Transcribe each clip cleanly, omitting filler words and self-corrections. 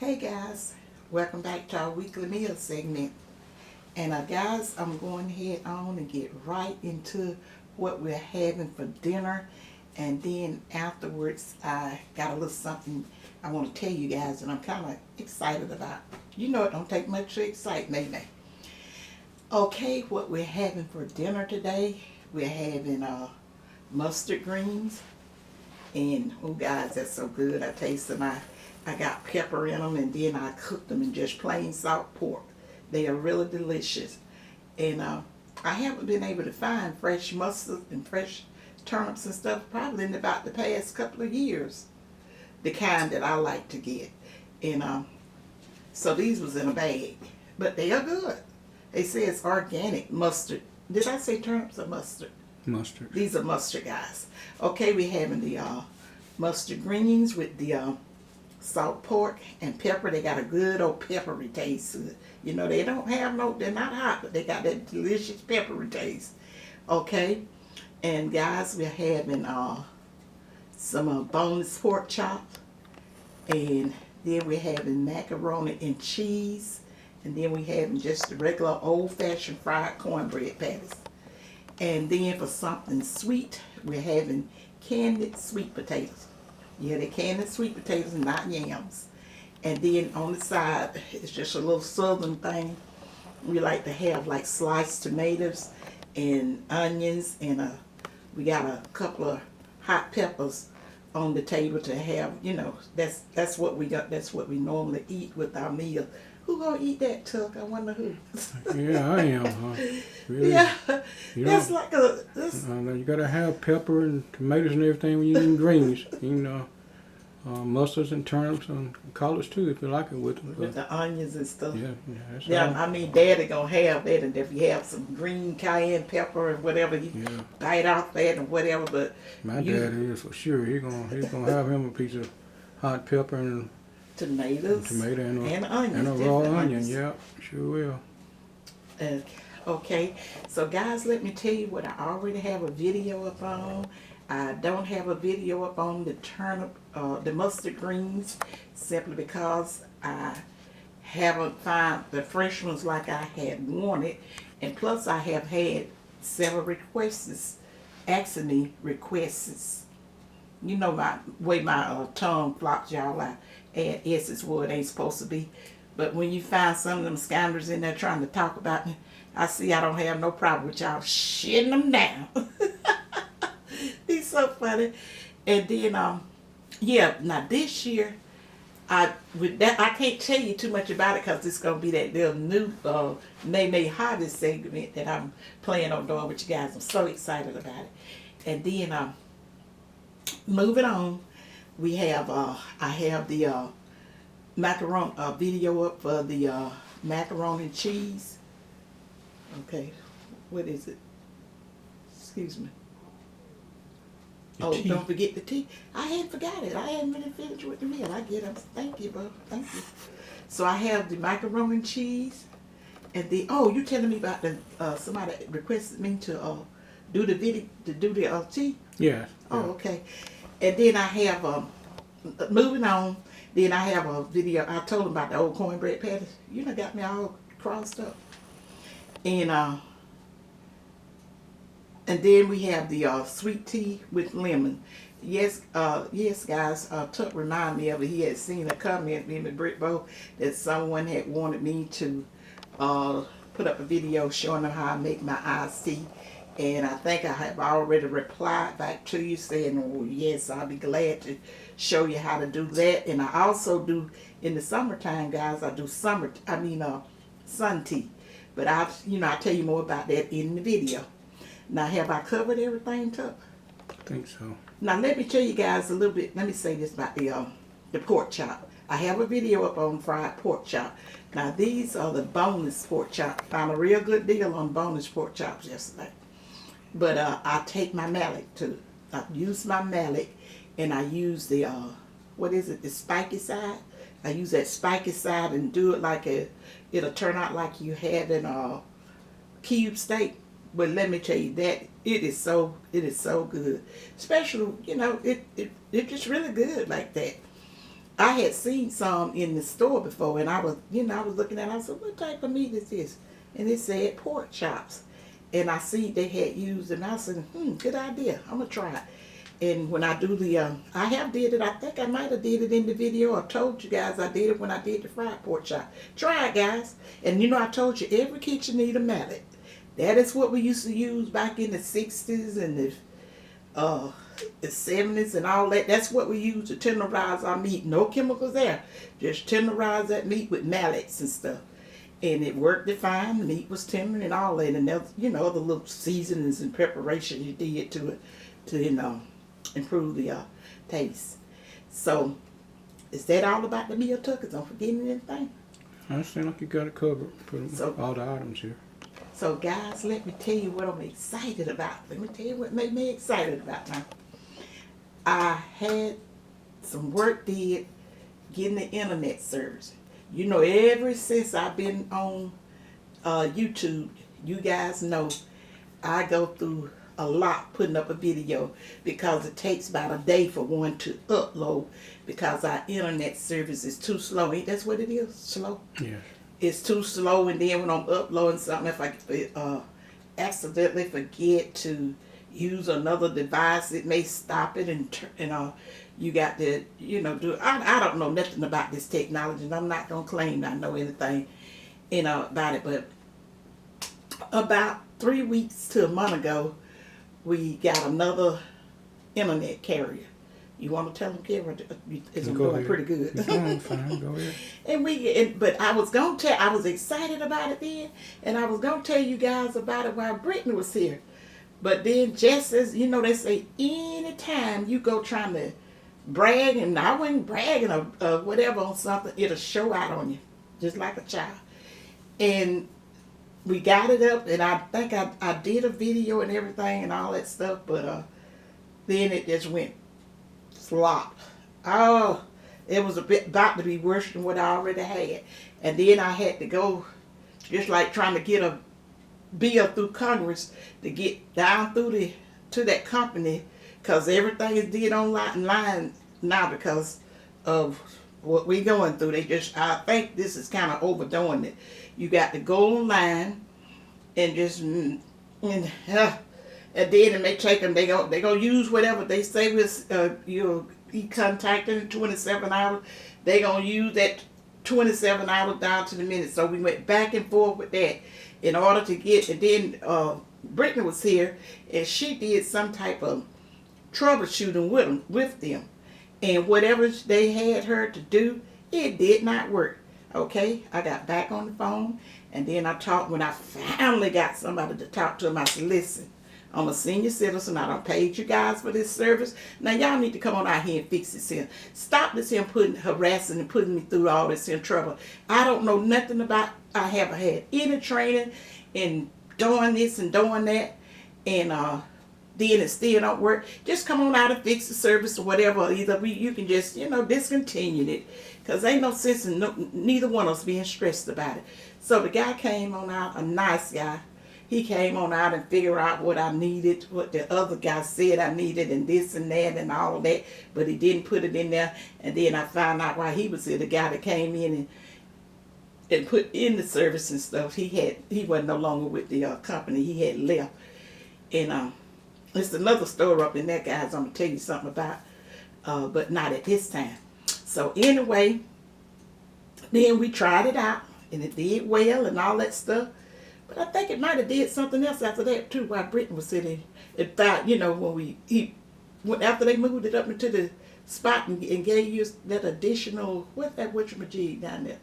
Hey guys, welcome back to our weekly meal segment. And guys, I'm going ahead on and get right into what we're having for dinner. And then afterwards, I got a little something I want to tell you guys and I'm kind of excited about. You know it don't take much to excite me. Okay, what we're having for dinner today, we're having mustard greens. And oh guys, that's so good. I taste them. I got pepper in them and then I cooked them in just plain salt pork. They are really delicious. And I haven't been able to find fresh mustard and fresh turnips and stuff probably in about the past couple of years. The kind that I like to get. And so these was in a bag. But they are good. They say it's organic mustard. Did I say turnips or mustard? Mustard. These are mustard, guys. Okay, we're having the mustard greens with the salt pork and pepper. They got a good old peppery taste. You know, they don't have no, they're not hot, but they got that delicious peppery taste. Okay, and guys, we're having some boneless pork chops, and then we're having macaroni and cheese, and then we having just the regular old-fashioned fried cornbread patties. And then for something sweet, we're having candied sweet potatoes. Yeah, they're candied sweet potatoes, not yams. And then on the side, it's just a little southern thing. We like to have like sliced tomatoes and onions, and we got a couple of hot peppers on the table to have. You know, that's what we got. That's what we normally eat with our meal. Who gonna eat that, Tuck? I wonder who. Yeah, I am, huh? Really? Yeah, You that's know, like a. That's, you gotta have pepper and tomatoes and everything when you're eating greens. You know, mustards and turnips and collards too, if you like it with them. with But, the onions and stuff. yeah, that's Yeah, all. I mean, Daddy gonna have that, and if you have some green cayenne pepper and whatever, you Yeah, bite off that and whatever. But my you dad is for sure. He's gonna have him a piece of hot pepper and tomatoes tomato and onions, and a different raw onion. onions. Yeah, sure will. Okay, so guys, let me tell you what I already have a video up on. I don't have a video up on the turnip, the mustard greens, simply because I haven't found the fresh ones like I had wanted, and plus I have had several requests asking me requests. You know my way my tongue flops, y'all. I add S's where it ain't supposed to be. But when you find some of them scoundrels in there trying to talk about me, I see I don't have no problem with y'all shitting them down. He's so funny. And then yeah, now this year I can't tell you too much about it because it's gonna be that little new May Harvest segment that I'm planning on doing with you guys. I'm so excited about it. And then moving on, we have I have the macaroni video up for the macaroni and cheese. Okay, what is it? Excuse me. Oh, Tea. don't forget the tea. I hadn't forgot it. I hadn't really finished with the meal. I get them. Thank you, bro. Thank you. So I have the macaroni and cheese, and the you telling me about the somebody requested me to do the video to do the tea. Yeah. Oh, okay. And then I have moving on. Then I have a video. I told them about the old cornbread patties. You done got me all crossed up. And then we have the sweet tea with lemon. Yes, yes, guys. Tuck reminded me of it. He had seen a comment in the Britbo that someone had wanted me to put up a video showing them how I make my iced tea. And I think I have already replied back to you saying, oh, yes, I'll be glad to show you how to do that. And I also do, in the summertime, guys, I do sun tea. But I'll tell you more about that in the video. Now, have I covered everything, Tuck? I think so. Now, let me tell you guys a little bit. Let me say this about the pork chop. I have a video up on fried pork chop. Now, these are the boneless pork chop. Found a real good deal on boneless pork chops yesterday. But I take my mallet too. I use my mallet, and I use the the spiky side. I use that spiky side and do it like it'll turn out like you having a cube steak. But let me tell you that it is so good. Especially, it's just really good like that. I had seen some in the store before, and I was, I was looking at it, I said, what type of meat is this? And it said pork chops. And I see they had used, and I said, good idea. I'm going to try it. And when I do the, I have did it, I think I might have did it in the video. I told you guys I did it when I did the fried pork chop. Try it, guys. And I told you every kitchen need a mallet. That is what we used to use back in the 60s and the 70s and all that. That's what we used to tenderize our meat. No chemicals there. Just tenderize that meat with mallets and stuff. And it worked it fine. The meat was tender and all that. And there, other little seasonings and preparation you did to it to, improve the taste. So, is that all about the meal tuckers? I'm forgetting anything? I seem like you got it covered. Put So, all the items here. So, guys, let me tell you what I'm excited about. Let me tell you what made me excited about now. I had some work did getting the internet service. Ever since I've been on YouTube, you guys know I go through a lot putting up a video because it takes about a day for one to upload because our internet service is too slow. Ain't that what it is? Slow? Yeah. It's too slow, and then when I'm uploading something, if I accidentally forget to use another device, it may stop it, and you got to do. I don't know nothing about this technology, and I'm not gonna claim I know anything about it. But about 3 weeks to a month ago, we got another internet carrier. You want to tell them, Karen? It's going pretty good. It's going fine. Go ahead. But I was excited about it then, and I was gonna tell you guys about it while Brittany was here. But then, just as they say, anytime you go trying to brag, and I wasn't bragging or whatever on something, it'll show out on you, just like a child. And we got it up, and I think I did a video and everything and all that stuff, but then it just went flop. Oh, it was about to be worse than what I already had. And then I had to go, just like trying to get a bill through Congress to get down through to that company, because everything is did online now because of what we going through. I think this is kind of overdoing it. You got to go online and just and then it may take them. They gonna use whatever they say was you'll be contacted in 27 hours. They gonna use that 27 hours down to the minute. So we went back and forth with that in order to get. And then Brittany was here, and she did some type of troubleshooting with them, and whatever they had her to do, it did not work. Okay, I got back on the phone, and then I talked. When I finally got somebody to talk to them, I said, listen, I'm a senior citizen. I done paid you guys for this service. Now y'all need to come on out here and fix this here. Stop this here harassing and putting me through all this here trouble. I don't know nothing about. I haven't had any training in doing this and doing that, and then it still don't work. Just come on out and fix the service or whatever. Either you can just discontinue it, because ain't no sense in neither one of us being stressed about it. So the guy came on out, a nice guy. He came on out and figured out what I needed, what the other guy said I needed, and this and that and all of that, but he didn't put it in there. And then I found out why he was here. The guy that came in and put in the service and stuff, he wasn't no longer with the company. He had left. And it's another story up in there, guys, I'm going to tell you something about, but not at this time. So anyway, then we tried it out, and it did well and all that stuff. But I think it might have did something else after that too, while Brittany was sitting. It thought, when after they moved it up into the spot and gave you that additional, what's that whatchamajig down there?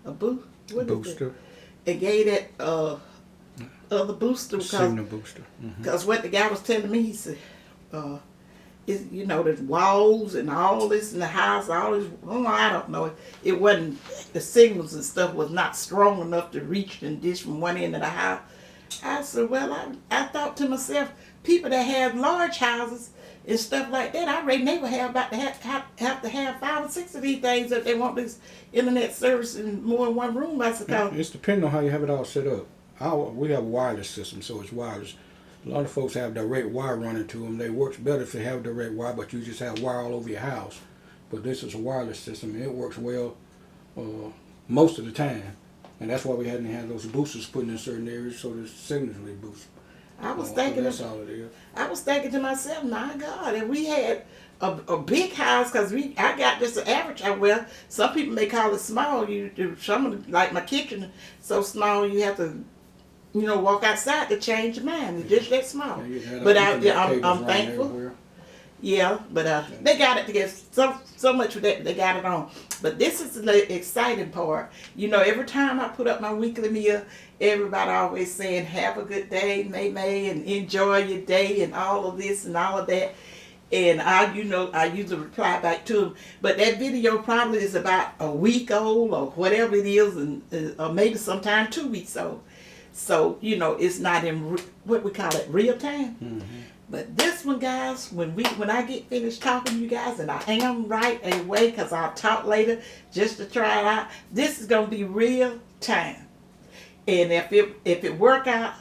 A booster. And gave that other booster Signal booster. Because what the guy was telling me, he said, there's walls and all this in the house, all this. I don't know. It wasn't, the signals and stuff was not strong enough to reach and dish from one end of the house. I said, well, I thought to myself, people that have large houses and stuff like that, I reckon they would have to have 5 or 6 of these things if they want this internet service in more than one room. I suppose. It's depending on how you have it all set up. We have a wireless system, so it's wireless. A lot of folks have direct wire running to them. They works better if they have direct wire, but you just have wire all over your house. but this is a wireless system and it works well most of the time. And that's why we hadn't had those boosters put in certain areas so the signals really boost. I was So thinking, that's all it is. I was thinking to myself, my God, if we had a big house, cause I got just an average house. Well, some people may call it small. Some of like my kitchen so small you have to, walk outside to change your mind. It's just that small. Yeah, you had But Ethernet cables I'm running thankful. everywhere. Yeah, but they got it together. So much for that, they got it on. But this is the exciting part. Every time I put up my weekly meal, everybody always saying, "Have a good day, May, and enjoy your day," and all of this and all of that. And I usually reply back to them. But that video probably is about a week old or whatever it is, and or maybe sometime 2 weeks old. So it's not in what we call it real time. Mm-hmm. But this one, guys, when I get finished talking to you guys, and I am right away, because I'll talk later just to try it out. This is gonna be real time, and if it work out,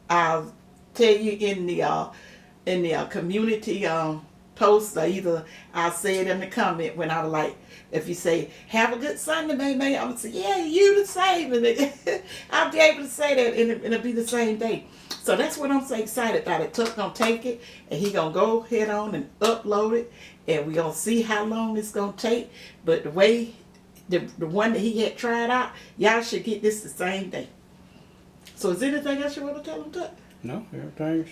I'll tell you in the community post, or either I'll say it in the comment when I was like, if you say, "Have a good Sunday, May," I'm gonna say, "Yeah, you the same," and I'll be able to say that, and it'll be the same day. So that's what I'm so excited about. It Tuck gonna take it, and he gonna go head on and upload it, and we gonna see how long it's gonna take. But the way the one that he had tried out, y'all should get this the same day. So is there anything else you want to tell him, Tuck? No, everything's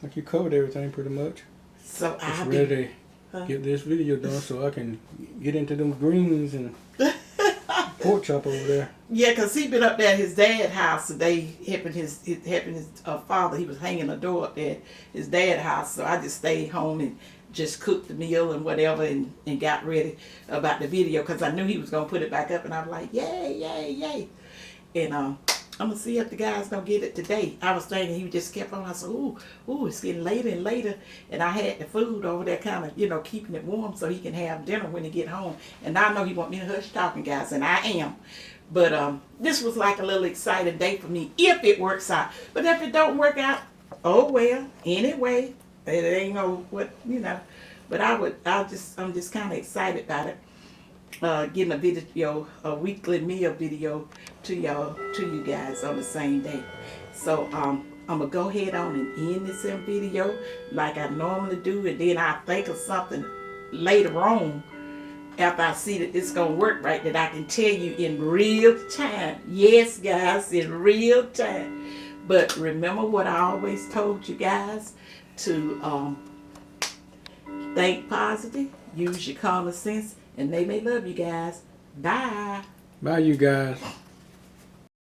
like you covered everything pretty much. So Just I'll ready be to get this video done so I can get into them greens and pork chop over there. Yeah, cause he been up there at his dad's house today, helping his father. He was hanging a door up there, at his dad's house. So I just stayed home and just cooked the meal and whatever, and got ready about the video, cause I knew he was gonna put it back up, and I was like, yay, yay, yay, and I'm gonna see if the guy's gonna get it today. I was thinking he just kept on. I said, ooh, it's getting later and later, and I had the food over there, kind of, keeping it warm so he can have dinner when he get home. And I know he want me to hush talking, guys, and I am. But this was like a little exciting day for me if it works out. But if it don't work out, oh well. Anyway, it ain't no what. But I'm just kind of excited about it. Getting a video, a weekly meal video to you guys on the same day. So I'm gonna go ahead on and end this video like I normally do, and then I'll think of something later on after I see that it's gonna work right, that I can tell you in real time. Yes, guys, in real time. But remember what I always told you guys, to think positive, use your common sense, and they may love you guys. Bye. Bye, you guys.